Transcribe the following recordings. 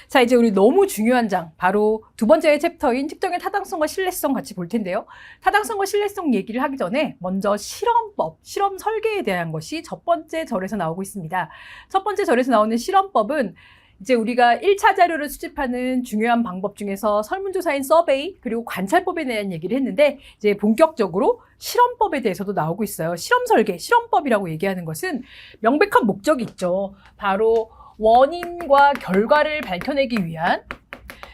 자, 이제 우리 너무 중요한 장, 바로 두 번째 챕터인 측정의 타당성과 신뢰성 같이 볼 텐데요. 타당성과 신뢰성 얘기를 하기 전에 먼저 실험법, 실험 설계에 대한 것이 첫 번째 절에서 나오고 있습니다. 첫 번째 절에서 나오는 실험법은 이제 우리가 1차 자료를 수집하는 중요한 방법 중에서 설문조사인 서베이 그리고 관찰법에 대한 얘기를 했는데 이제 본격적으로 실험법에 대해서도 나오고 있어요. 실험 설계, 실험법이라고 얘기하는 것은 명백한 목적이 있죠. 바로 원인과 결과를 밝혀내기 위한,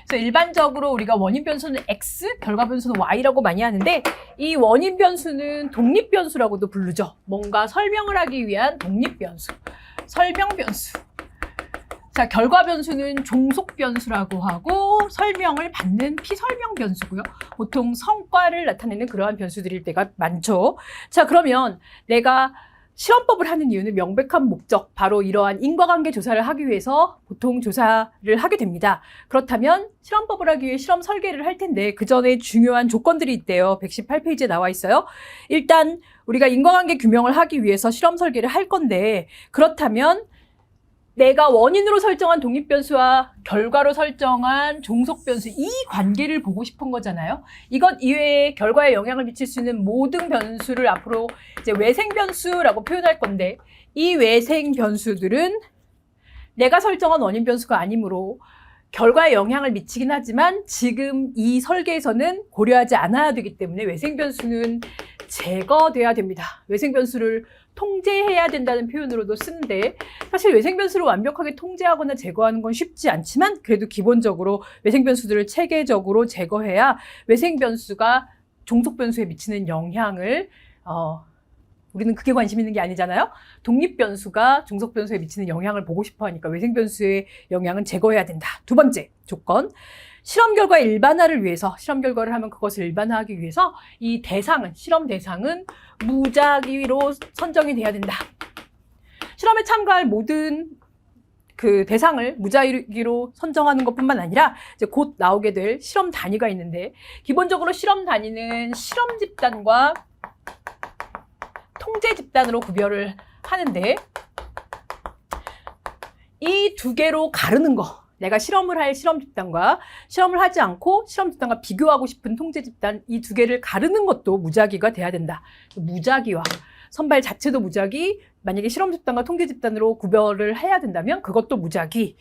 그래서 일반적으로 우리가 원인 변수는 X, 결과 변수는 Y라고 많이 하는데 이 원인 변수는 독립 변수라고도 부르죠. 뭔가 설명을 하기 위한 독립 변수, 설명 변수. 자, 결과 변수는 종속 변수라고 하고 설명을 받는 피설명 변수고요. 보통 성과를 나타내는 그러한 변수들일 때가 많죠. 자, 그러면 내가 실험법을 하는 이유는 명백한 목적, 바로 이러한 인과관계 조사를 하기 위해서 보통 조사를 하게 됩니다. 그렇다면 실험법을 하기 위해 실험 설계를 할 텐데 그 전에 중요한 조건들이 있대요. 118페이지에 나와 있어요. 일단 우리가 인과관계 규명을 하기 위해서 실험 설계를 할 건데, 그렇다면 내가 원인으로 설정한 독립변수와 결과로 설정한 종속변수, 이 관계를 보고 싶은 거잖아요. 이것 이외에 결과에 영향을 미칠 수 있는 모든 변수를 앞으로 이제 외생변수라고 표현할 건데, 이 외생변수들은 내가 설정한 원인 변수가 아니므로 결과에 영향을 미치긴 하지만 지금 이 설계에서는 고려하지 않아야 되기 때문에 외생변수는 제거돼야 됩니다. 외생변수를 통제해야 된다는 표현으로도 쓰는데, 사실 외생변수를 완벽하게 통제하거나 제거하는 건 쉽지 않지만 그래도 기본적으로 외생변수들을 체계적으로 제거해야 외생변수가 종속변수에 미치는 영향을 우리는 그게 관심 있는 게 아니잖아요. 독립변수가 종속변수에 미치는 영향을 보고 싶어 하니까 외생변수의 영향은 제거해야 된다. 두 번째 조건, 실험 결과 일반화를 위해서, 실험 결과를 하면 그것을 일반화하기 위해서 이 대상은, 실험 대상은 무작위로 선정이 돼야 된다. 실험에 참가할 모든 그 대상을 무작위로 선정하는 것뿐만 아니라 이제 곧 나오게 될 실험 단위가 있는데, 기본적으로 실험 단위는 실험 집단과 통제 집단으로 구별을 하는데, 이 두 개로 가르는 거, 내가 실험을 할 실험 집단과 실험을 하지 않고 실험 집단과 비교하고 싶은 통제 집단, 이 두 개를 가르는 것도 무작위가 돼야 된다. 무작위와 선발 자체도 무작위, 만약에 실험 집단과 통제 집단으로 구별을 해야 된다면 그것도 무작위.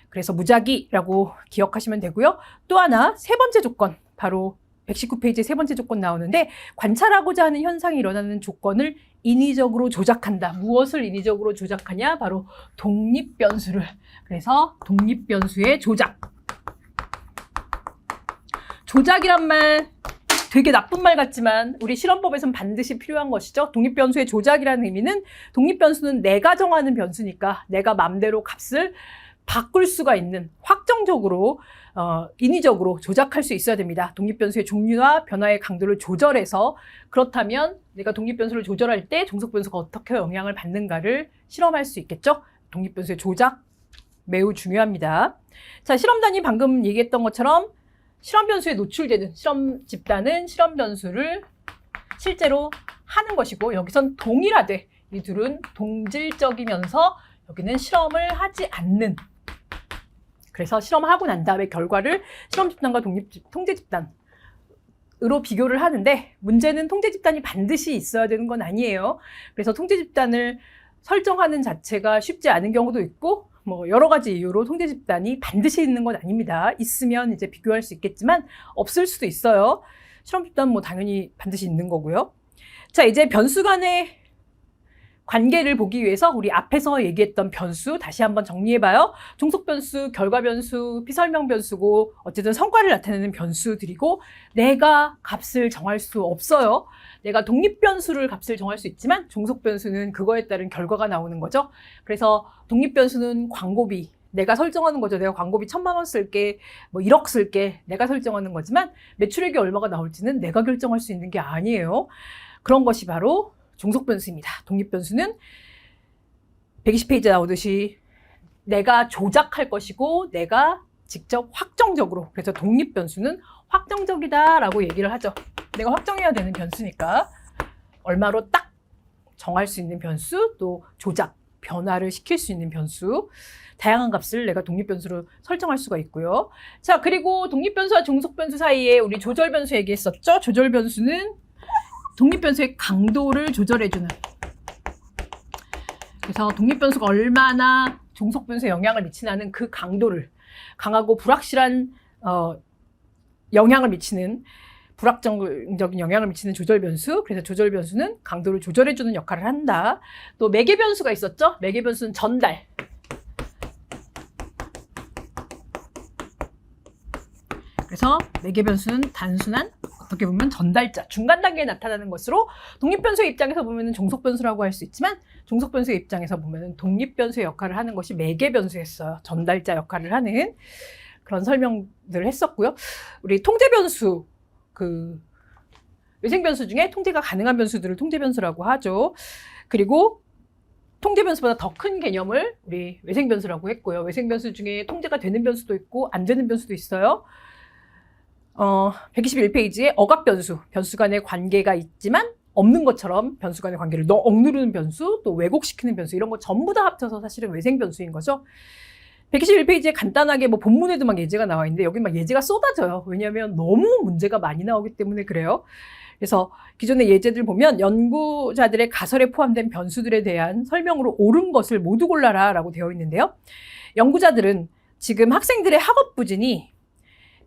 그래서 무작위라고 기억하시면 되고요. 또 하나, 세 번째 조건, 바로 119페이지에 세 번째 조건 나오는데, 관찰하고자 하는 현상이 일어나는 조건을 인위적으로 조작한다. 무엇을 인위적으로 조작하냐? 바로 독립변수를. 그래서 독립변수의 조작. 조작이란 말 되게 나쁜 말 같지만 우리 실험법에서는 반드시 필요한 것이죠. 독립변수의 조작이라는 의미는, 독립변수는 내가 정하는 변수니까 내가 맘대로 값을 바꿀 수가 있는, 확정적으로 인위적으로 조작할 수 있어야 됩니다. 독립변수의 종류와 변화의 강도를 조절해서, 그렇다면 내가 독립변수를 조절할 때 종속변수가 어떻게 영향을 받는가를 실험할 수 있겠죠. 독립변수의 조작 매우 중요합니다. 자, 실험 단위 방금 얘기했던 것처럼 실험 변수에 노출되는 실험 집단은 실험 변수를 실제로 하는 것이고, 여기선 동일하되 이 둘은 동질적이면서 여기는 실험을 하지 않는, 그래서 실험을 하고 난 다음에 결과를 실험 집단과 통제 집단으로 비교를 하는데, 문제는 통제 집단이 반드시 있어야 되는 건 아니에요. 그래서 통제 집단을 설정하는 자체가 쉽지 않은 경우도 있고, 뭐 여러 가지 이유로 통제 집단이 반드시 있는 건 아닙니다. 있으면 이제 비교할 수 있겠지만 없을 수도 있어요. 실험 집단 뭐 당연히 반드시 있는 거고요. 자, 이제 변수 간의 관계를 보기 위해서 우리 앞에서 얘기했던 변수 다시 한번 정리해봐요. 종속변수, 결과변수, 피설명변수고 어쨌든 성과를 나타내는 변수들이고, 내가 값을 정할 수 없어요. 내가 독립변수를 값을 정할 수 있지만 종속변수는 그거에 따른 결과가 나오는 거죠. 그래서 독립변수는 광고비, 내가 설정하는 거죠. 내가 광고비 1,000만 원 쓸게, 뭐 1억 쓸게, 내가 설정하는 거지만 매출액이 얼마가 나올지는 내가 결정할 수 있는 게 아니에요. 그런 것이 바로 종속변수입니다. 독립변수는 120페이지에 나오듯이 내가 조작할 것이고 내가 직접 확정적으로, 그래서 독립변수는 확정적이다라고 얘기를 하죠. 내가 확정해야 되는 변수니까 얼마로 딱 정할 수 있는 변수, 또 조작 변화를 시킬 수 있는 변수. 다양한 값을 내가 독립변수로 설정할 수가 있고요. 자, 그리고 독립변수와 종속변수 사이에 우리 조절변수 얘기했었죠? 조절변수는 독립변수의 강도를 조절해주는. 그래서 독립변수가 얼마나 종속변수에 영향을 미치냐는 그 강도를, 강하고 불확실한 영향을 미치는, 불확정적인 영향을 미치는 조절변수. 그래서 조절변수는 강도를 조절해주는 역할을 한다. 또 매개변수가 있었죠? 매개변수는 전달. 그래서 매개변수는 단순한, 어떻게 보면 전달자, 중간 단계에 나타나는 것으로 독립변수의 입장에서 보면 종속변수라고 할 수 있지만 종속변수의 입장에서 보면 독립변수의 역할을 하는 것이 매개변수였어요. 전달자 역할을 하는 그런 설명들을 했었고요. 우리 통제변수, 외생변수 중에 통제가 가능한 변수들을 통제변수라고 하죠. 그리고 통제변수보다 더 큰 개념을 우리 외생변수라고 했고요. 외생변수 중에 통제가 되는 변수도 있고 안 되는 변수도 있어요. 121페이지에 억압변수, 변수 간의 관계가 있지만 없는 것처럼 변수 간의 관계를 억누르는 변수, 또 왜곡시키는 변수, 이런 거 전부 다 합쳐서 사실은 외생변수인 거죠. 121페이지에 간단하게 뭐 본문에도 막 예제가 나와 있는데 여기 막 예제가 쏟아져요. 왜냐하면 너무 문제가 많이 나오기 때문에 그래요. 그래서 기존의 예제들 보면 연구자들의 가설에 포함된 변수들에 대한 설명으로 옳은 것을 모두 골라라 라고 되어 있는데요. 연구자들은 지금 학생들의 학업 부진이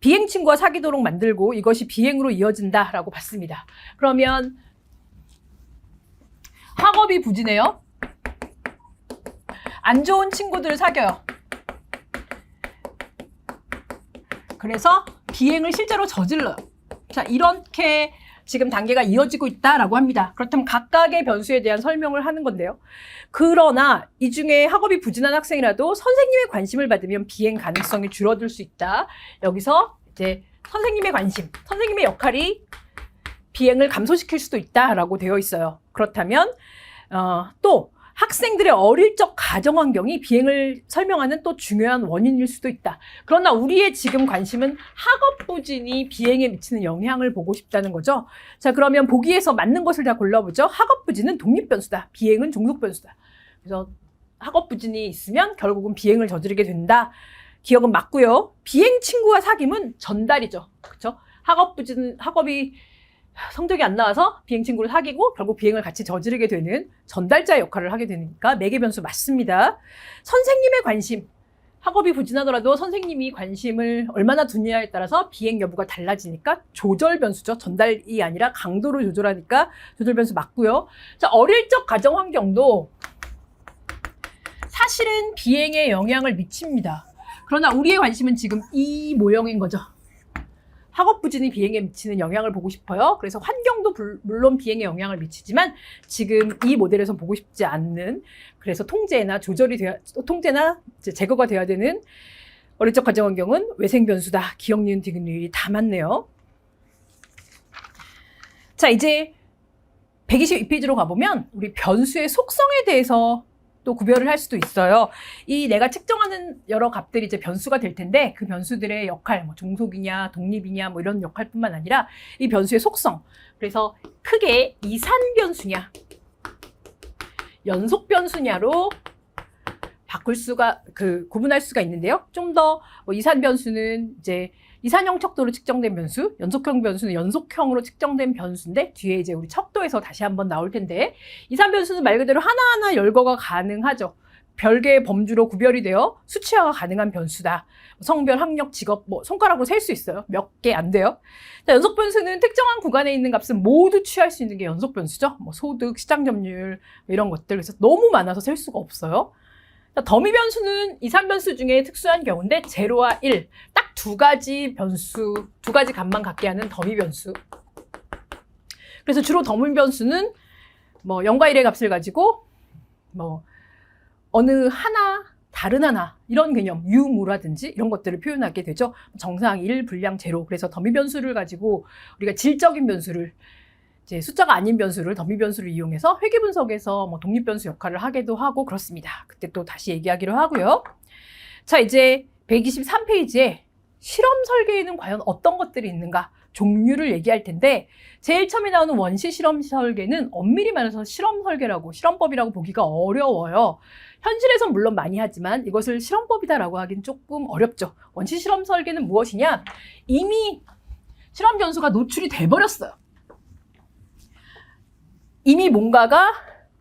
비행 친구와 사귀도록 만들고 이것이 비행으로 이어진다라고 봤습니다. 그러면 학업이 부진해요. 안 좋은 친구들을 사귀어요. 그래서 비행을 실제로 저질러요. 자, 이렇게 지금 단계가 이어지고 있다라고 합니다. 그렇다면 각각의 변수에 대한 설명을 하는 건데요. 그러나 이 중에 학업이 부진한 학생이라도 선생님의 관심을 받으면 비행 가능성이 줄어들 수 있다. 여기서 이제 선생님의 관심, 선생님의 역할이 비행을 감소시킬 수도 있다라고 되어 있어요. 그렇다면 또 학생들의 어릴 적 가정 환경이 비행을 설명하는 또 중요한 원인일 수도 있다. 그러나 우리의 지금 관심은 학업 부진이 비행에 미치는 영향을 보고 싶다는 거죠. 자, 그러면 보기에서 맞는 것을 다 골라보죠. 학업 부진은 독립변수다. 비행은 종속변수다. 그래서 학업 부진이 있으면 결국은 비행을 저지르게 된다. 기억은 맞고요. 비행 친구와 사귐은 전달이죠. 그렇죠? 학업 부진, 학업이 성적이 안 나와서 비행 친구를 사귀고 결국 비행을 같이 저지르게 되는 전달자 역할을 하게 되니까 매개변수 맞습니다. 선생님의 관심, 학업이 부진하더라도 선생님이 관심을 얼마나 두느냐에 따라서 비행 여부가 달라지니까 조절변수죠. 전달이 아니라 강도를 조절하니까 조절변수 맞고요. 자, 어릴 적 가정 환경도 사실은 비행에 영향을 미칩니다. 그러나 우리의 관심은 지금 이 모형인 거죠. 학업 부진이 비행에 미치는 영향을 보고 싶어요. 그래서 환경도 물론 비행에 영향을 미치지만 지금 이 모델에서 보고 싶지 않는, 그래서 통제나 제거가 돼야 되는 어릴 적 가정 환경은 외생 변수다. 기억, 니은, 디귿, 리을이 다 맞네요. 자, 이제 122페이지로 가보면 우리 변수의 속성에 대해서 또 구별을 할 수도 있어요. 이 내가 측정하는 여러 값들이 이제 변수가 될 텐데 그 변수들의 역할, 뭐 종속이냐, 독립이냐, 뭐 이런 역할뿐만 아니라 이 변수의 속성. 그래서 크게 이산 변수냐, 연속 변수냐로 바꿀 수가, 구분할 수가 있는데요. 좀 더 이산 변수는 이제 이산형 척도로 측정된 변수, 연속형 변수는 연속형으로 측정된 변수인데 뒤에 이제 우리 척도에서 다시 한번 나올 텐데, 이산 변수는 말 그대로 하나하나 열거가 가능하죠. 별개의 범주로 구별이 되어 수치화가 가능한 변수다. 성별, 학력, 직업, 뭐 손가락으로 셀 수 있어요. 몇 개 안 돼요. 자, 연속 변수는 특정한 구간에 있는 값은 모두 취할 수 있는 게 연속 변수죠. 뭐 소득, 시장 점유율 이런 것들. 그래서 너무 많아서 셀 수가 없어요. 자, 더미 변수는 이산 변수 중에 특수한 경우인데 제로와 1, 딱 두 가지 변수, 두 가지 값만 갖게 하는 더미 변수. 그래서 주로 더미 변수는 뭐 0과 1의 값을 가지고 뭐 어느 하나, 다른 하나 이런 개념, 유무라든지 이런 것들을 표현하게 되죠. 정상 1, 불량 제로. 그래서 더미 변수를 가지고 우리가 질적인 변수를, 이제 숫자가 아닌 변수를, 더미 변수를 이용해서 회계 분석에서 뭐 독립 변수 역할을 하기도 하고 그렇습니다. 그때 또 다시 얘기하기로 하고요. 자, 이제 123페이지에 실험 설계에는 과연 어떤 것들이 있는가? 종류를 얘기할 텐데 제일 처음에 나오는 원시 실험 설계는 엄밀히 말해서 실험 설계라고 실험법이라고 보기가 어려워요. 현실에선 물론 많이 하지만 이것을 실험법이다라고 하긴 조금 어렵죠. 원시 실험 설계는 무엇이냐? 이미 실험 변수가 노출이 돼버렸어요. 이미 뭔가가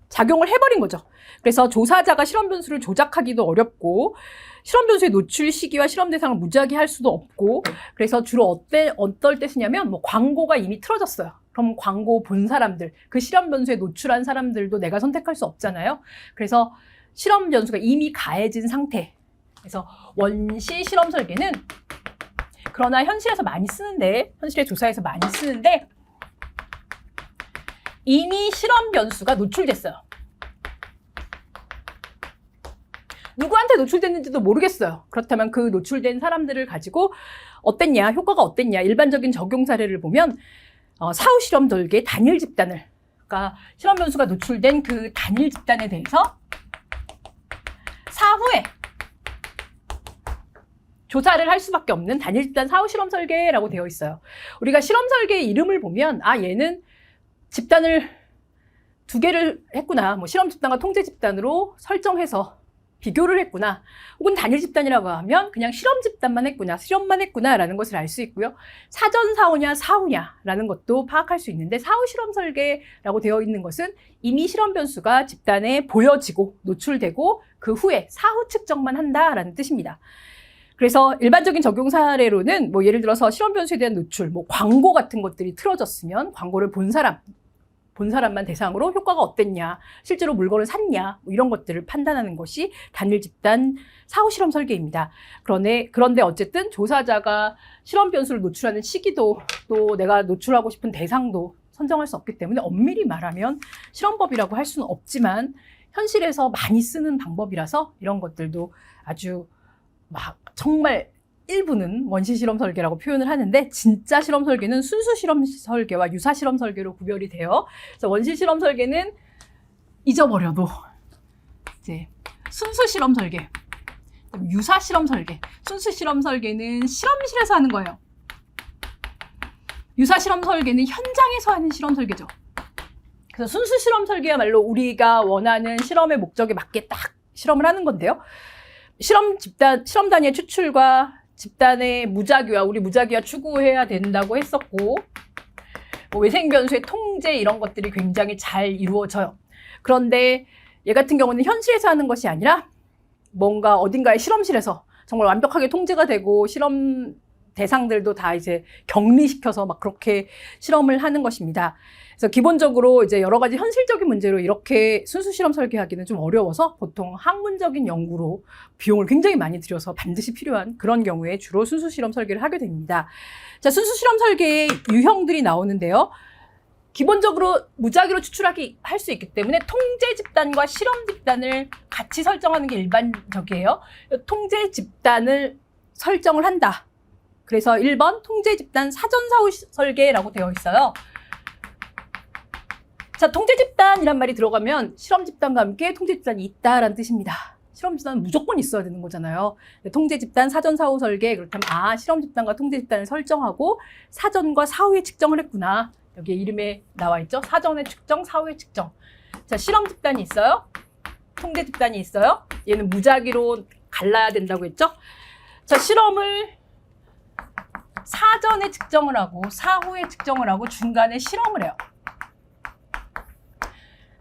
작용을 해버린 거죠. 그래서 조사자가 실험 변수를 조작하기도 어렵고 실험 변수의 노출 시기와 실험 대상을 무지하게 할 수도 없고 그래서 주로 어떨 때 쓰냐면 뭐 광고가 이미 틀어졌어요. 그럼 광고 본 사람들, 그 실험 변수에 노출한 사람들도 내가 선택할 수 없잖아요. 그래서 실험 변수가 이미 가해진 상태. 그래서 원시 실험 설계는 그러나 현실에서 많이 쓰는데 현실의 조사에서 많이 쓰는데 이미 실험 변수가 노출됐어요. 누구한테 노출됐는지도 모르겠어요. 그렇다면 그 노출된 사람들을 가지고 어땠냐, 효과가 어땠냐, 일반적인 적용 사례를 보면 사후 실험 설계 단일 집단을, 그러니까 실험 변수가 노출된 그 단일 집단에 대해서 사후에 조사를 할 수밖에 없는 단일 집단 사후 실험 설계라고 되어 있어요. 우리가 실험 설계의 이름을 보면 얘는 집단을 2개를 했구나, 뭐 실험 집단과 통제 집단으로 설정해서 비교를 했구나, 혹은 단일 집단이라고 하면 그냥 실험 집단만 했구나, 실험만 했구나라는 것을 알 수 있고요. 사전 사후냐 사후냐라는 것도 파악할 수 있는데 사후 실험 설계라고 되어 있는 것은 이미 실험 변수가 집단에 보여지고 노출되고 그 후에 사후 측정만 한다라는 뜻입니다. 그래서 일반적인 적용 사례로는 뭐 예를 들어서 실험 변수에 대한 노출, 뭐 광고 같은 것들이 틀어졌으면 광고를 본 사람만 대상으로 효과가 어땠냐, 실제로 물건을 샀냐, 뭐 이런 것들을 판단하는 것이 단일 집단 사후 실험 설계입니다. 그런데 어쨌든 조사자가 실험 변수를 노출하는 시기도 또 내가 노출하고 싶은 대상도 선정할 수 없기 때문에 엄밀히 말하면 실험법이라고 할 수는 없지만 현실에서 많이 쓰는 방법이라서 이런 것들도 아주 정말 일부는 원시 실험 설계라고 표현을 하는데 진짜 실험 설계는 순수 실험 설계와 유사 실험 설계로 구별이 돼요. 그래서 원시 실험 설계는 잊어버려도 이제 순수 실험 설계, 유사 실험 설계. 순수 실험 설계는 실험실에서 하는 거예요. 유사 실험 설계는 현장에서 하는 실험 설계죠. 그래서 순수 실험 설계야말로 우리가 원하는 실험의 목적에 맞게 딱 실험을 하는 건데요. 실험 단위의 추출과 집단의 무작위와 우리 무작위와 추구해야 된다고 했었고 뭐 외생 변수의 통제 이런 것들이 굉장히 잘 이루어져요. 그런데 얘 같은 경우는 현실에서 하는 것이 아니라 뭔가 어딘가의 실험실에서 정말 완벽하게 통제가 되고 실험 대상들도 다 이제 격리시켜서 막 그렇게 실험을 하는 것입니다. 그래서 기본적으로 이제 여러 가지 현실적인 문제로 이렇게 순수 실험 설계하기는 좀 어려워서 보통 학문적인 연구로 비용을 굉장히 많이 들여서 반드시 필요한 그런 경우에 주로 순수 실험 설계를 하게 됩니다. 자, 순수 실험 설계의 유형들이 나오는데요. 기본적으로 무작위로 추출하기 할 수 있기 때문에 통제 집단과 실험 집단을 같이 설정하는 게 일반적이에요. 통제 집단을 설정을 한다. 그래서 1번 통제 집단 사전 사후 설계라고 되어 있어요. 자, 통제 집단이란 말이 들어가면 실험 집단과 함께 통제 집단이 있다라는 뜻입니다. 실험 집단은 무조건 있어야 되는 거잖아요. 통제 집단 사전 사후 설계, 그렇다면 실험 집단과 통제 집단을 설정하고 사전과 사후에 측정을 했구나. 여기 이름에 나와 있죠. 사전의 측정, 사후의 측정. 자, 실험 집단이 있어요. 통제 집단이 있어요. 얘는 무작위로 갈라야 된다고 했죠. 자, 실험을 사전에 측정을 하고 사후에 측정을 하고 중간에 실험을 해요.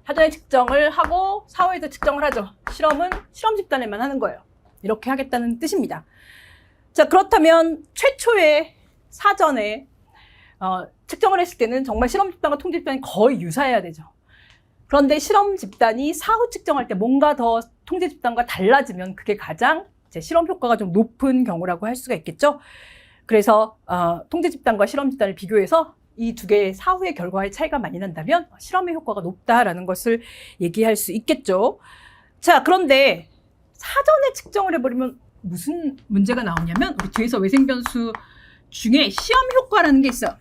사전에 측정을 하고 사후에도 측정을 하죠. 실험은 실험 집단에만 하는 거예요. 이렇게 하겠다는 뜻입니다. 자, 그렇다면 최초에 사전에 측정을 했을 때는 정말 실험 집단과 통제 집단이 거의 유사해야 되죠. 그런데 실험 집단이 사후 측정할 때 뭔가 더 통제 집단과 달라지면 그게 가장 이제 실험 효과가 좀 높은 경우라고 할 수가 있겠죠. 그래서 통제 집단과 실험 집단을 비교해서 이 두 개의 사후의 결과의 차이가 많이 난다면 실험의 효과가 높다라는 것을 얘기할 수 있겠죠. 자, 그런데 사전에 측정을 해버리면 무슨 문제가 나오냐면 우리 뒤에서 외생변수 중에 시험 효과라는 게 있어요.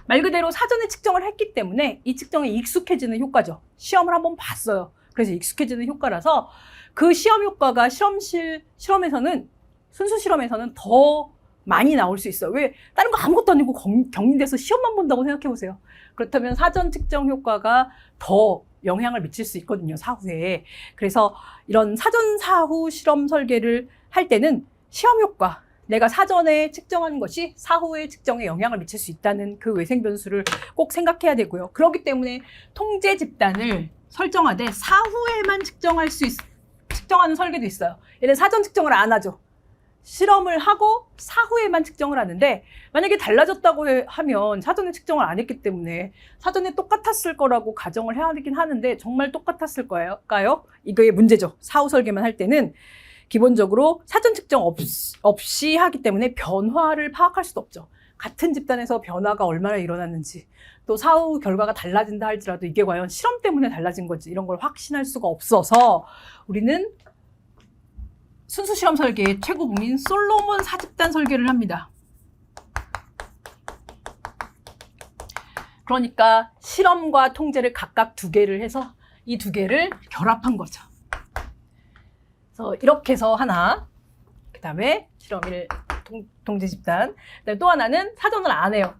말 그대로 사전에 측정을 했기 때문에 이 측정에 익숙해지는 효과죠. 시험을 한번 봤어요. 그래서 익숙해지는 효과라서 그 시험 효과가 실험에서는 순수 실험에서는 더 많이 나올 수 있어요. 왜? 다른 거 아무것도 아니고 격리돼서 시험만 본다고 생각해 보세요. 그렇다면 사전 측정 효과가 더 영향을 미칠 수 있거든요, 사후에. 그래서 이런 사전 사후 실험 설계를 할 때는 시험 효과, 내가 사전에 측정한 것이 사후의 측정에 영향을 미칠 수 있다는 그 외생 변수를 꼭 생각해야 되고요. 그렇기 때문에 통제 집단을 설정하되 사후에만 측정하는 설계도 있어요. 얘는 사전 측정을 안 하죠. 실험을 하고 사후에만 측정을 하는데, 만약에 달라졌다고 하면 사전에 측정을 안 했기 때문에 사전에 똑같았을 거라고 가정을 해야 되긴 하는데, 정말 똑같았을까요? 이게 문제죠. 사후 설계만 할 때는 기본적으로 사전 측정 없이 하기 때문에 변화를 파악할 수도 없죠. 같은 집단에서 변화가 얼마나 일어났는지, 또 사후 결과가 달라진다 할지라도 이게 과연 실험 때문에 달라진 건지 이런 걸 확신할 수가 없어서 우리는 순수 실험 설계의 최고봉인 솔로몬 4집단 설계를 합니다. 그러니까 실험과 통제를 각각 2개를 해서 이 2개를 결합한 거죠. 그래서 이렇게 해서 하나, 그 다음에 실험 1 통제 집단, 그다음에 또 하나는 사전을 안 해요.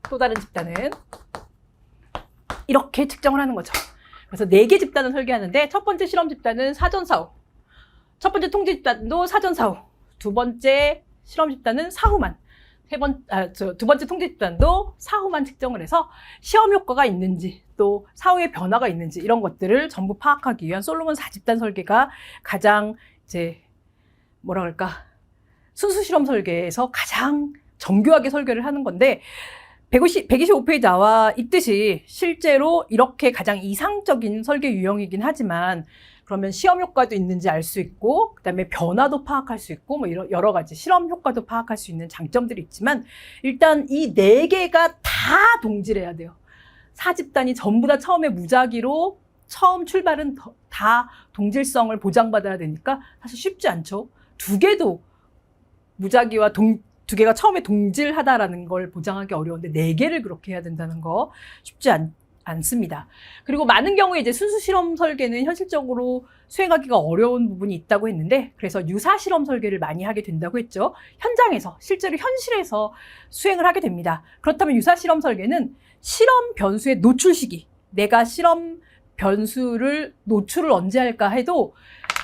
또 다른 집단은 이렇게 측정을 하는 거죠. 그래서 4개 집단을 설계하는데, 첫 번째 실험 집단은 사전 사후, 첫 번째 통제 집단도 사전 사후, 두 번째 실험 집단은 사후만, 두 번째 통제 집단도 사후만 측정을 해서 시험 효과가 있는지 또 사후의 변화가 있는지 이런 것들을 전부 파악하기 위한 솔로몬 4집단 설계가 가장 뭐라 그럴까, 순수 실험 설계에서 가장 정교하게 설계를 하는 건데, 125페이지 나와 있듯이 실제로 이렇게 가장 이상적인 설계 유형이긴 하지만, 그러면 시험 효과도 있는지 알 수 있고, 그 다음에 변화도 파악할 수 있고, 뭐 이런 여러 가지 실험 효과도 파악할 수 있는 장점들이 있지만, 일단 이 4개가 다 동질해야 돼요. 4집단이 전부 다 처음에 무작위로 처음 출발은 다 동질성을 보장받아야 되니까 사실 쉽지 않죠. 2개도 무작위와 2개가 처음에 동질하다라는 걸 보장하기 어려운데 4개를 그렇게 해야 된다는 거 쉽지 않습니다. 그리고 많은 경우에 이제 순수 실험 설계는 현실적으로 수행하기가 어려운 부분이 있다고 했는데, 그래서 유사 실험 설계를 많이 하게 된다고 했죠. 현장에서, 실제로 현실에서 수행을 하게 됩니다. 그렇다면 유사 실험 설계는 실험 변수의 노출 시기, 내가 실험 변수를 노출을 언제 할까 해도,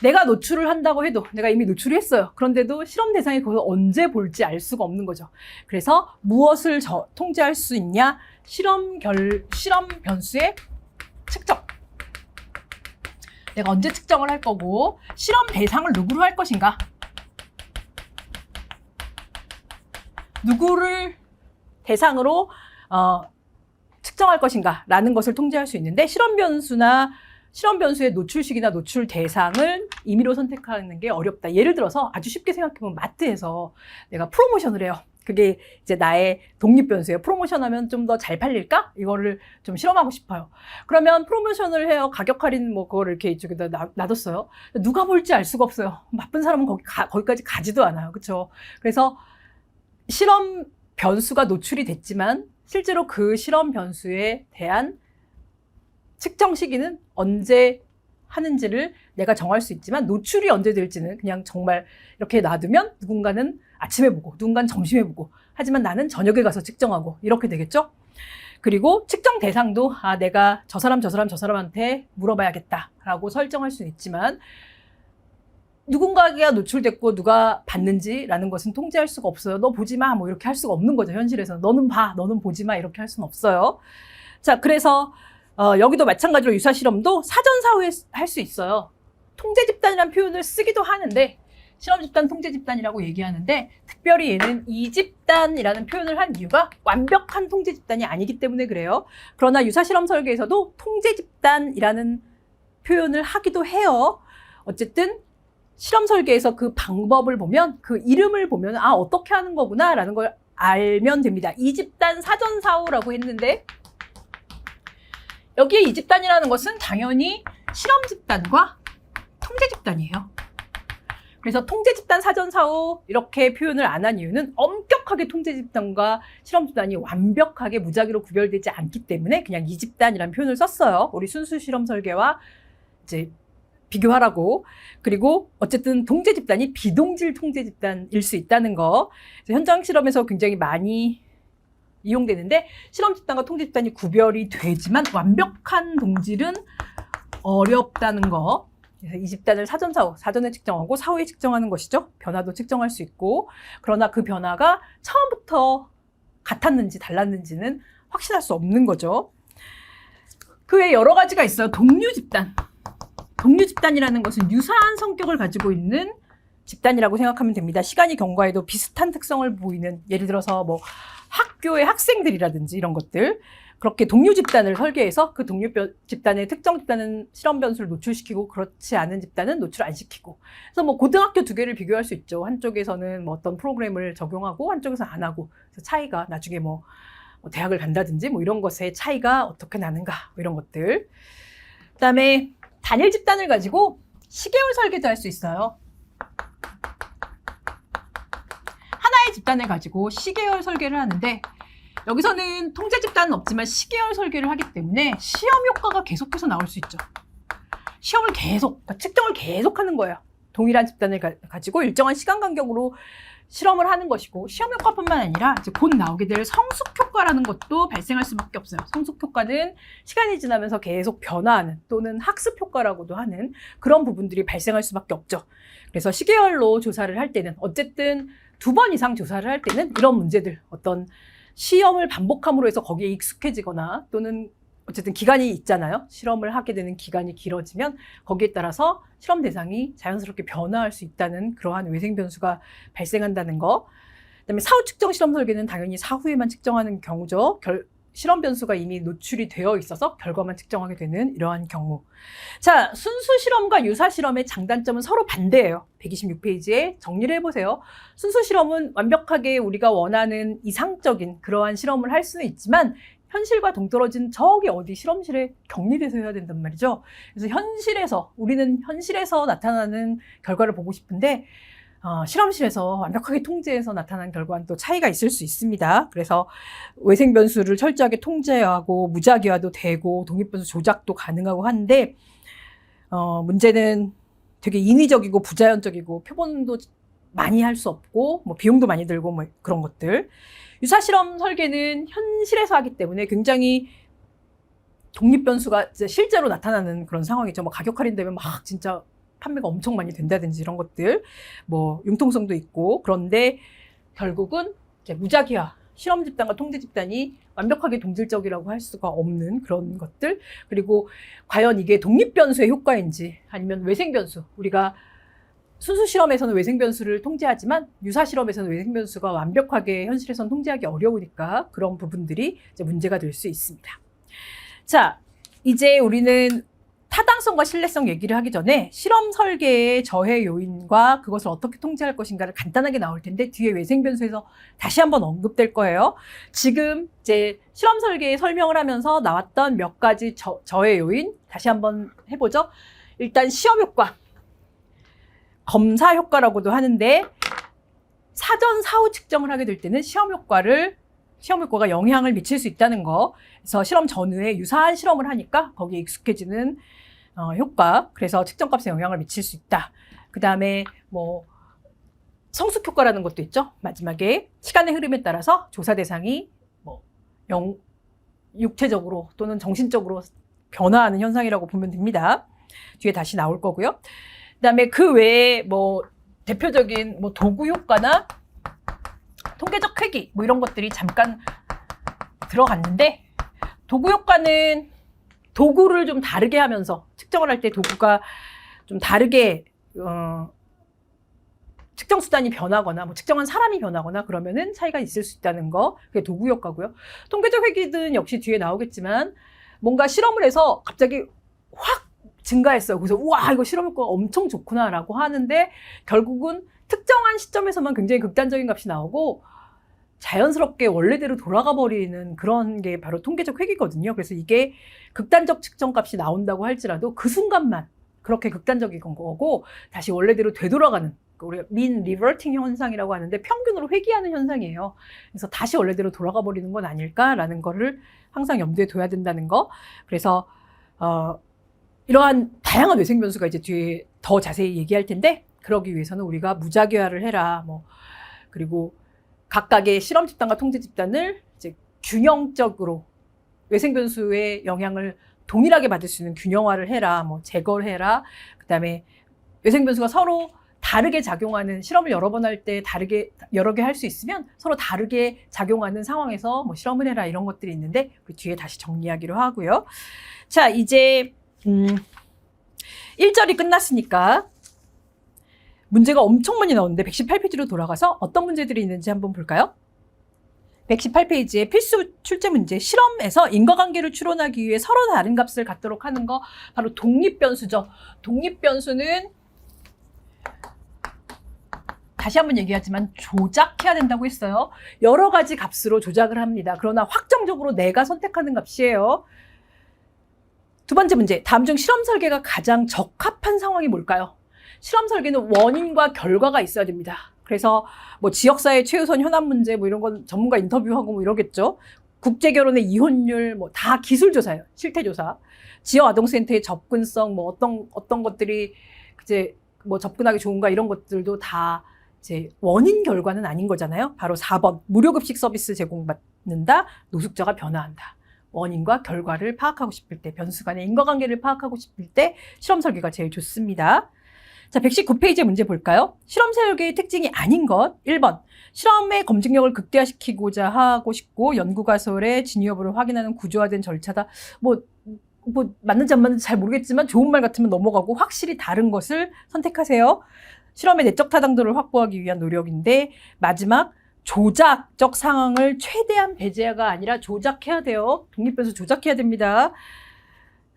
내가 노출을 한다고 해도, 내가 이미 노출을 했어요. 그런데도 실험 대상이 그걸 언제 볼지 알 수가 없는 거죠. 그래서 무엇을 통제할 수 있냐? 실험 변수의 측정. 내가 언제 측정을 할 거고, 실험 대상을 누구로 할 것인가? 누구를 대상으로 측정할 것인가? 라는 것을 통제할 수 있는데, 실험 변수의 노출 시기나 노출 대상을 임의로 선택하는 게 어렵다. 예를 들어서 아주 쉽게 생각해보면, 마트에서 내가 프로모션을 해요. 그게 이제 나의 독립 변수예요. 프로모션 하면 좀 더 잘 팔릴까? 이거를 좀 실험하고 싶어요. 그러면 프로모션을 해요. 가격 할인 뭐 그거를 이렇게 이쪽에다 놔뒀어요. 누가 볼지 알 수가 없어요. 바쁜 사람은 거기까지 가지도 않아요. 그렇죠? 그래서 실험 변수가 노출이 됐지만 실제로 그 실험 변수에 대한 측정 시기는 언제 하는지를 내가 정할 수 있지만, 노출이 언제 될지는 그냥 정말 이렇게 놔두면 누군가는 아침에 보고 누군가는 점심에 보고, 하지만 나는 저녁에 가서 측정하고 이렇게 되겠죠. 그리고 측정 대상도 내가 저 사람한테 물어봐야겠다라고 설정할 수는 있지만, 누군가가 노출됐고 누가 봤는지라는 것은 통제할 수가 없어요. 너 보지 마, 뭐 이렇게 할 수가 없는 거죠. 현실에서는 너는 봐, 너는 보지 마, 이렇게 할 수는 없어요. 자, 그래서 여기도 마찬가지로 유사 실험도 사전 사후에 할 수 있어요. 통제 집단이라는 표현을 쓰기도 하는데, 실험 집단, 통제 집단이라고 얘기하는데, 특별히 얘는 2집단이라는 표현을 한 이유가 완벽한 통제 집단이 아니기 때문에 그래요. 그러나 유사 실험 설계에서도 통제 집단이라는 표현을 하기도 해요. 어쨌든 실험 설계에서 그 방법을 보면, 그 이름을 보면 어떻게 하는 거구나 라는 걸 알면 됩니다. 2집단 사전 사후라고 했는데, 여기에 2집단이라는 것은 당연히 실험 집단과 통제 집단이에요. 그래서 통제 집단 사전 사후 이렇게 표현을 안 한 이유는 엄격하게 통제 집단과 실험 집단이 완벽하게 무작위로 구별되지 않기 때문에 그냥 2집단이라는 표현을 썼어요. 우리 순수 실험 설계와 이제 비교하라고. 그리고 어쨌든 통제 집단이 비동질 통제 집단일 수 있다는 거. 현장 실험에서 굉장히 많이 이용되는데 실험 집단과 통제 집단이 구별이 되지만 완벽한 동질은 어렵다는 거. 그래서 이 집단을 사전에 측정하고 사후에 측정하는 것이죠. 변화도 측정할 수 있고, 그러나 그 변화가 처음부터 같았는지 달랐는지는 확신할 수 없는 거죠. 그 외에 여러 가지가 있어요. 동류 집단. 동류 집단이라는 것은 유사한 성격을 가지고 있는 집단이라고 생각하면 됩니다. 시간이 경과에도 비슷한 특성을 보이는, 예를 들어서 뭐 학교의 학생들이라든지 이런 것들, 그렇게 동류 집단을 설계해서 그 동류 집단의 특정 집단은 실험 변수를 노출시키고 그렇지 않은 집단은 노출 안 시키고. 그래서 뭐 고등학교 두 개를 비교할 수 있죠. 한쪽에서는 뭐 어떤 프로그램을 적용하고 한쪽에서는 안 하고. 그래서 차이가 나중에 뭐 대학을 간다든지 뭐 이런 것의 차이가 어떻게 나는가, 뭐 이런 것들. 그다음에 단일 집단을 가지고 시계열 설계도 할 수 있어요. 하나의 집단을 가지고 시계열 설계를 하는데, 여기서는 통제 집단은 없지만 시계열 설계를 하기 때문에 시험 효과가 계속해서 나올 수 있죠. 시험을 그러니까 측정을 계속하는 거예요. 동일한 집단을 가지고 일정한 시간 간격으로 실험을 하는 것이고, 시험 효과뿐만 아니라 이제 곧 나오게 될 성숙 효과라는 것도 발생할 수밖에 없어요. 성숙 효과는 시간이 지나면서 계속 변화하는, 또는 학습 효과라고도 하는 그런 부분들이 발생할 수밖에 없죠. 그래서 시계열로 조사를 할 때는, 어쨌든 2번 이상 조사를 할 때는 이런 문제들, 어떤 시험을 반복함으로 해서 거기에 익숙해지거나, 또는 어쨌든 기간이 있잖아요. 실험을 하게 되는 기간이 길어지면 거기에 따라서 실험 대상이 자연스럽게 변화할 수 있다는 그러한 외생 변수가 발생한다는 거. 그다음에 사후 측정 실험 설계는 당연히 사후에만 측정하는 경우죠. 실험 변수가 이미 노출이 되어 있어서 결과만 측정하게 되는 이러한 경우. 자, 순수 실험과 유사 실험의 장단점은 서로 반대예요. 126페이지에 정리를 해보세요. 순수 실험은 완벽하게 우리가 원하는 이상적인 그러한 실험을 할 수는 있지만, 현실과 동떨어진 저기 어디 실험실에 격리돼서 해야 된단 말이죠. 그래서 우리는 현실에서 나타나는 결과를 보고 싶은데, 실험실에서 완벽하게 통제해서 나타난 결과는 또 차이가 있을 수 있습니다. 그래서 외생 변수를 철저하게 통제하고 무작위화도 되고 독립변수 조작도 가능하고 한데, 문제는 되게 인위적이고 부자연적이고 표본도 많이 할 수 없고 뭐 비용도 많이 들고 뭐 그런 것들. 유사 실험 설계는 현실에서 하기 때문에 굉장히 독립 변수가 실제로 나타나는 그런 상황이죠. 뭐 가격 할인되면 막 진짜 판매가 엄청 많이 된다든지 이런 것들, 뭐 융통성도 있고. 그런데 결국은 이제 무작위화, 실험 집단과 통제 집단이 완벽하게 동질적이라고 할 수가 없는 그런 것들. 그리고 과연 이게 독립 변수의 효과인지 아니면 외생 변수, 우리가 순수 실험에서는 외생 변수를 통제하지만 유사 실험에서는 외생 변수가 완벽하게 현실에서는 통제하기 어려우니까 그런 부분들이 이제 문제가 될 수 있습니다. 자, 이제 우리는 타당성과 신뢰성 얘기를 하기 전에 실험 설계의 저해 요인과 그것을 어떻게 통제할 것인가를 간단하게 나올 텐데, 뒤에 외생 변수에서 다시 한번 언급될 거예요. 지금 이제 실험 설계의 설명을 하면서 나왔던 몇 가지 저해 요인 다시 한번 해보죠. 일단 시험 효과, 검사 효과라고도 하는데, 사전 사후 측정을 하게 될 때는 시험 효과가 영향을 미칠 수 있다는 거. 그래서 실험 전후에 유사한 실험을 하니까 거기에 익숙해지는 효과, 그래서 측정값에 영향을 미칠 수 있다. 그 다음에 뭐 성숙 효과라는 것도 있죠. 마지막에 시간의 흐름에 따라서 조사 대상이 뭐 육체적으로 또는 정신적으로 변화하는 현상이라고 보면 됩니다. 뒤에 다시 나올 거고요. 그 다음에 그 외에 뭐 대표적인 뭐 도구 효과나 통계적 회귀 뭐 이런 것들이 잠깐 들어갔는데, 도구 효과는 도구를 좀 다르게 하면서 측정을 할 때 도구가 좀 다르게 측정 수단이 변하거나 뭐 측정한 사람이 변하거나 그러면은 차이가 있을 수 있다는 거, 그게 도구 효과고요. 통계적 회귀는 역시 뒤에 나오겠지만, 뭔가 실험을 해서 갑자기 확 증가했어요. 그래서 우와, 이거 실험 효과가 엄청 좋구나라고 하는데, 결국은 특정한 시점에서만 굉장히 극단적인 값이 나오고 자연스럽게 원래대로 돌아가 버리는 그런 게 바로 통계적 회귀거든요. 그래서 이게 극단적 측정값이 나온다고 할지라도 그 순간만 그렇게 극단적인 거고, 다시 원래대로 되돌아가는, 우리가 mean reverting 현상이라고 하는데 평균으로 회귀하는 현상이에요. 그래서 다시 원래대로 돌아가 버리는 건 아닐까라는 거를 항상 염두에 둬야 된다는 거. 그래서 이러한 다양한 외생 변수가 이제 뒤에 더 자세히 얘기할 텐데, 그러기 위해서는 우리가 무작위화를 해라. 그리고 각각의 실험 집단과 통제 집단을 이제 균형적으로 외생 변수의 영향을 동일하게 받을 수 있는 균형화를 해라. 제거를 해라. 그다음에 외생 변수가 서로 다르게 작용하는, 실험을 여러 번 할 때 다르게 여러 개 할 수 있으면 서로 다르게 작용하는 상황에서 실험을 해라, 이런 것들이 있는데 그 뒤에 다시 정리하기로 하고요. 자, 이제 1절이 끝났으니까 문제가 엄청 많이 나오는데 118페이지로 돌아가서 어떤 문제들이 있는지 한번 볼까요? 118페이지에 필수 출제 문제, 실험에서 인과관계를 추론하기 위해 서로 다른 값을 갖도록 하는 거, 바로 독립변수죠. 독립변수는 다시 한번 얘기하지만 조작해야 된다고 했어요. 여러 가지 값으로 조작을 합니다. 그러나 확정적으로 내가 선택하는 값이에요. 두 번째 문제, 다음 중 실험 설계가 가장 적합한 상황이 뭘까요? 실험 설계는 원인과 결과가 있어야 됩니다. 그래서 지역사회 최우선 현안 문제 이런 건 전문가 인터뷰하고 이러겠죠. 국제결혼의 이혼율 다 기술조사예요. 실태조사. 지역아동센터의 접근성 어떤 것들이 이제 접근하기 좋은가, 이런 것들도 다 이제 원인 결과는 아닌 거잖아요. 바로 4번, 무료급식 서비스 제공받는다, 노숙자가 변화한다. 원인과 결과를 파악하고 싶을 때, 변수 간의 인과관계를 파악하고 싶을 때 실험 설계가 제일 좋습니다. 자, 119페이지 문제 볼까요? 실험 설계의 특징이 아닌 것. 1번, 실험의 검증력을 극대화시키고자 하고 싶고 연구가설의 진위 여부를 확인하는 구조화된 절차다. 맞는지 안 맞는지 잘 모르겠지만 좋은 말 같으면 넘어가고 확실히 다른 것을 선택하세요. 실험의 내적 타당도를 확보하기 위한 노력인데, 마지막, 조작적 상황을 최대한 배제가 아니라 조작해야 돼요. 독립변수 조작해야 됩니다.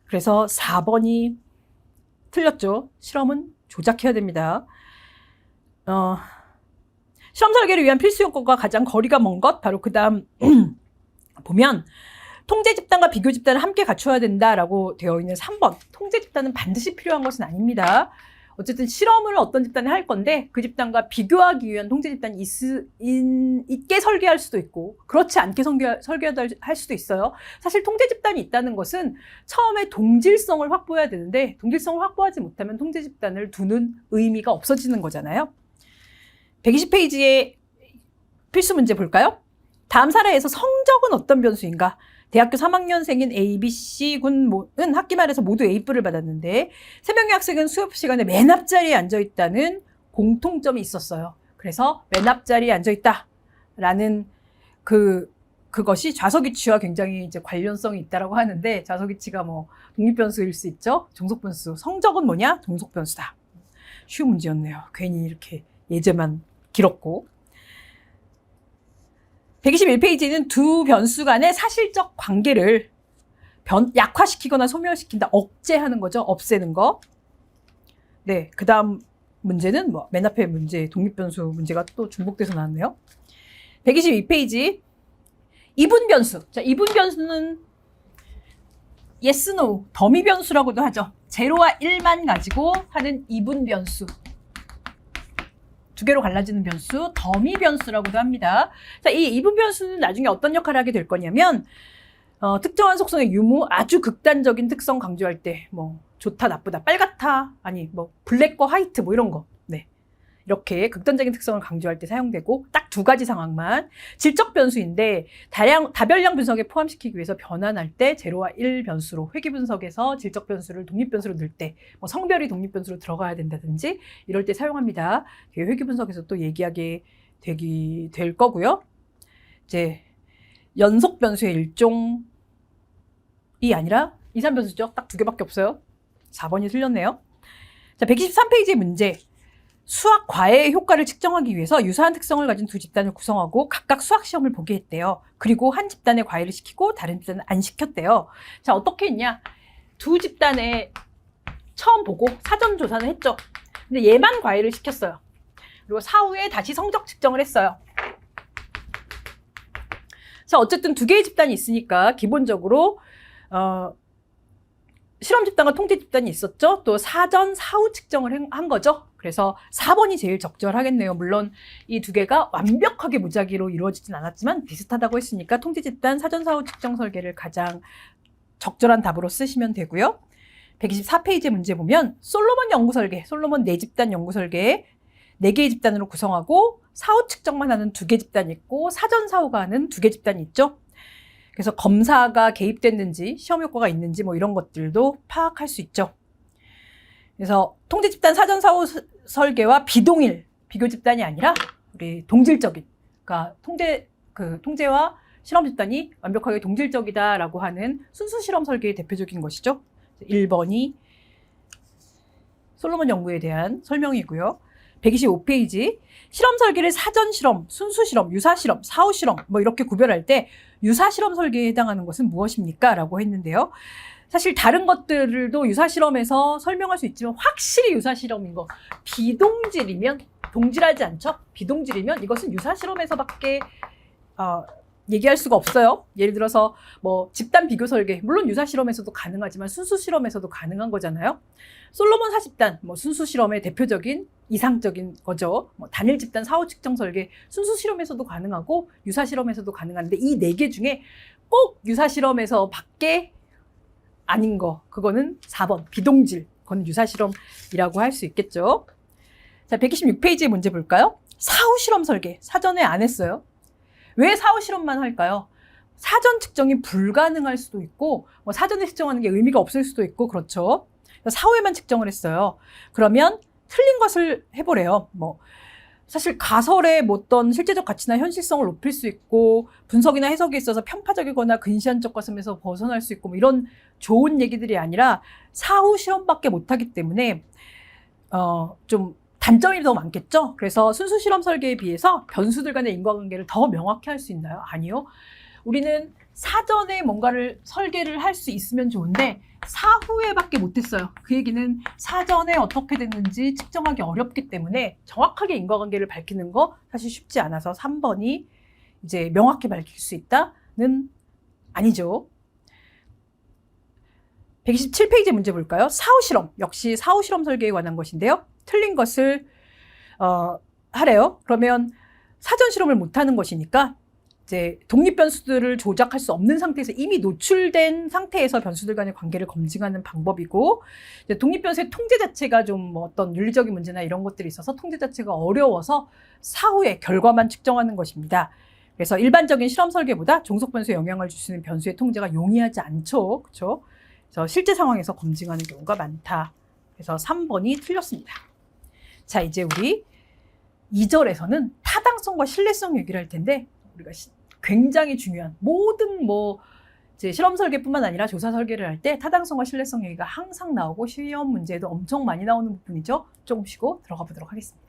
그래서 4번이 틀렸죠. 실험은 조작해야 됩니다. 실험 설계를 위한 필수 요건과 가장 거리가 먼 것, 바로 그 다음 보면 통제 집단과 비교 집단을 함께 갖춰야 된다라고 되어 있는 3번. 통제 집단은 반드시 필요한 것은 아닙니다. 어쨌든 실험을 어떤 집단이 할 건데 그 집단과 비교하기 위한 통제 집단이 있게 설계할 수도 있고 그렇지 않게 설계할 수도 있어요. 사실 통제 집단이 있다는 것은 처음에 동질성을 확보해야 되는데 동질성을 확보하지 못하면 통제 집단을 두는 의미가 없어지는 거잖아요. 120페이지의 필수 문제 볼까요? 다음 사례에서 성적은 어떤 변수인가? 대학교 3학년생인 A, B, C 군은 학기 말에서 모두 A뿔을 받았는데 3명의 학생은 수업 시간에 맨 앞자리에 앉아있다는 공통점이 있었어요. 그래서 맨 앞자리에 앉아있다라는 그것이 좌석위치와 굉장히 이제 관련성이 있다라고 하는데, 좌석위치가 독립변수일 수 있죠. 종속변수. 성적은 뭐냐? 종속변수다. 쉬운 문제였네요. 괜히 이렇게 예제만 길었고. 121페이지는 두 변수 간의 사실적 관계를 약화시키거나 소멸시킨다. 억제하는 거죠. 없애는 거. 네, 그 다음 문제는 맨 앞에 문제, 독립변수 문제가 또 중복돼서 나왔네요. 122페이지. 이분변수. 자, 이분변수는 yes, no, 더미 변수라고도 하죠. 0와 1만 가지고 하는 이분변수. 두 개로 갈라지는 변수, 더미 변수라고도 합니다. 자, 이 이분 변수는 나중에 어떤 역할을 하게 될 거냐면, 특정한 속성의 유무, 아주 극단적인 특성 강조할 때, 좋다, 나쁘다, 빨갛다, 아니, 블랙과 화이트, 이런 거. 네. 이렇게 극단적인 특성을 강조할 때 사용되고, 딱 두 가지 상황만. 질적 변수인데, 다별량 분석에 포함시키기 위해서 변환할 때, 0와 1 변수로, 회귀 분석에서 질적 변수를 독립 변수로 넣을 때, 성별이 독립 변수로 들어가야 된다든지, 이럴 때 사용합니다. 회귀 분석에서 또 얘기하게 될 거고요. 이제, 연속 변수의 일종이 아니라, 이산 변수죠. 딱 두 개밖에 없어요. 4번이 틀렸네요. 자, 123페이지의 문제. 수학 과외의 효과를 측정하기 위해서 유사한 특성을 가진 두 집단을 구성하고 각각 수학 시험을 보게 했대요. 그리고 한 집단에 과외를 시키고 다른 집단은 안 시켰대요. 자, 어떻게 했냐? 두 집단에 처음 보고 사전 조사는 했죠. 근데 얘만 과외를 시켰어요. 그리고 사후에 다시 성적 측정을 했어요. 자, 어쨌든 두 개의 집단이 있으니까 기본적으로 실험 집단과 통제 집단이 있었죠. 또 사전, 사후 측정을 한 거죠. 그래서 4번이 제일 적절하겠네요. 물론 이 두 개가 완벽하게 무작위로 이루어지진 않았지만 비슷하다고 했으니까 통제 집단, 사전, 사후 측정 설계를 가장 적절한 답으로 쓰시면 되고요. 124페이지 문제 보면 솔로몬 연구 설계, 솔로몬 4집단 연구 설계 4개의 집단으로 구성하고 사후 측정만 하는 2개 집단이 있고 사전 사후가 하는 2개 집단이 있죠. 그래서 검사가 개입됐는지 시험 효과가 있는지 뭐 이런 것들도 파악할 수 있죠. 그래서 통제 집단 사전 사후 설계와 비동일 비교 집단이 아니라 우리 동질적인, 그러니까 통제와 실험 집단이 완벽하게 동질적이다라고 하는 순수 실험 설계의 대표적인 것이죠. 1번이 솔로몬 연구에 대한 설명이고요. 125페이지 실험 설계를 사전 실험, 순수 실험, 유사 실험, 사후 실험 뭐 이렇게 구별할 때 유사 실험 설계에 해당하는 것은 무엇입니까? 라고 했는데요. 사실 다른 것들도 유사 실험에서 설명할 수 있지만 확실히 유사 실험인 거, 비동질이면 동질하지 않죠? 비동질이면 이것은 유사 실험에서밖에 얘기할 수가 없어요. 예를 들어서 뭐 집단 비교 설계, 물론 유사 실험에서도 가능하지만 순수 실험에서도 가능한 거잖아요. 솔로몬 4집단, 뭐 순수 실험의 대표적인 이상적인 거죠. 뭐 단일 집단 사후 측정 설계, 순수 실험에서도 가능하고 유사 실험에서도 가능한데 이 4개 중에 꼭 유사 실험에서 밖에 아닌 거, 그거는 4번 비동질, 그건 유사 실험이라고 할 수 있겠죠. 자, 126페이지 문제 볼까요? 사후 실험 설계, 사전에 안 했어요. 왜 사후 실험만 할까요? 사전 측정이 불가능할 수도 있고 뭐 사전에 측정하는 게 의미가 없을 수도 있고 그렇죠. 사후에만 측정을 했어요. 그러면 틀린 것을 해보래요. 뭐 사실 가설의 어떤 실제적 가치나 현실성을 높일 수 있고 분석이나 해석에 있어서 편파적이거나 근시안적 가슴에서 벗어날 수 있고 뭐 이런 좋은 얘기들이 아니라 사후 실험밖에 못하기 때문에 좀 단점이 더 많겠죠. 그래서 순수 실험 설계에 비해서 변수들 간의 인과관계를 더 명확히 할 수 있나요? 아니요. 우리는 사전에 뭔가를 설계를 할 수 있으면 좋은데 사후에밖에 못했어요. 그 얘기는 사전에 어떻게 됐는지 측정하기 어렵기 때문에 정확하게 인과관계를 밝히는 거 사실 쉽지 않아서 3번이 이제 명확히 밝힐 수 있다는 아니죠. 127페이지 문제 볼까요? 사후 실험, 역시 사후 실험 설계에 관한 것인데요. 틀린 것을 하래요. 그러면 사전 실험을 못하는 것이니까 이제 독립 변수들을 조작할 수 없는 상태에서 이미 노출된 상태에서 변수들 간의 관계를 검증하는 방법이고, 이제 독립 변수의 통제 자체가 좀 뭐 어떤 윤리적인 문제나 이런 것들이 있어서 통제 자체가 어려워서 사후에 결과만 측정하는 것입니다. 그래서 일반적인 실험 설계보다 종속 변수에 영향을 줄 수 있는 변수의 통제가 용이하지 않죠. 그렇죠? 그래서 실제 상황에서 검증하는 경우가 많다. 그래서 3번이 틀렸습니다. 자, 이제 우리 2절에서는 타당성과 신뢰성 얘기를 할 텐데, 우리가 굉장히 중요한 모든 이제 실험 설계뿐만 아니라 조사 설계를 할 때 타당성과 신뢰성 얘기가 항상 나오고 시험 문제에도 엄청 많이 나오는 부분이죠. 조금 쉬고 들어가 보도록 하겠습니다.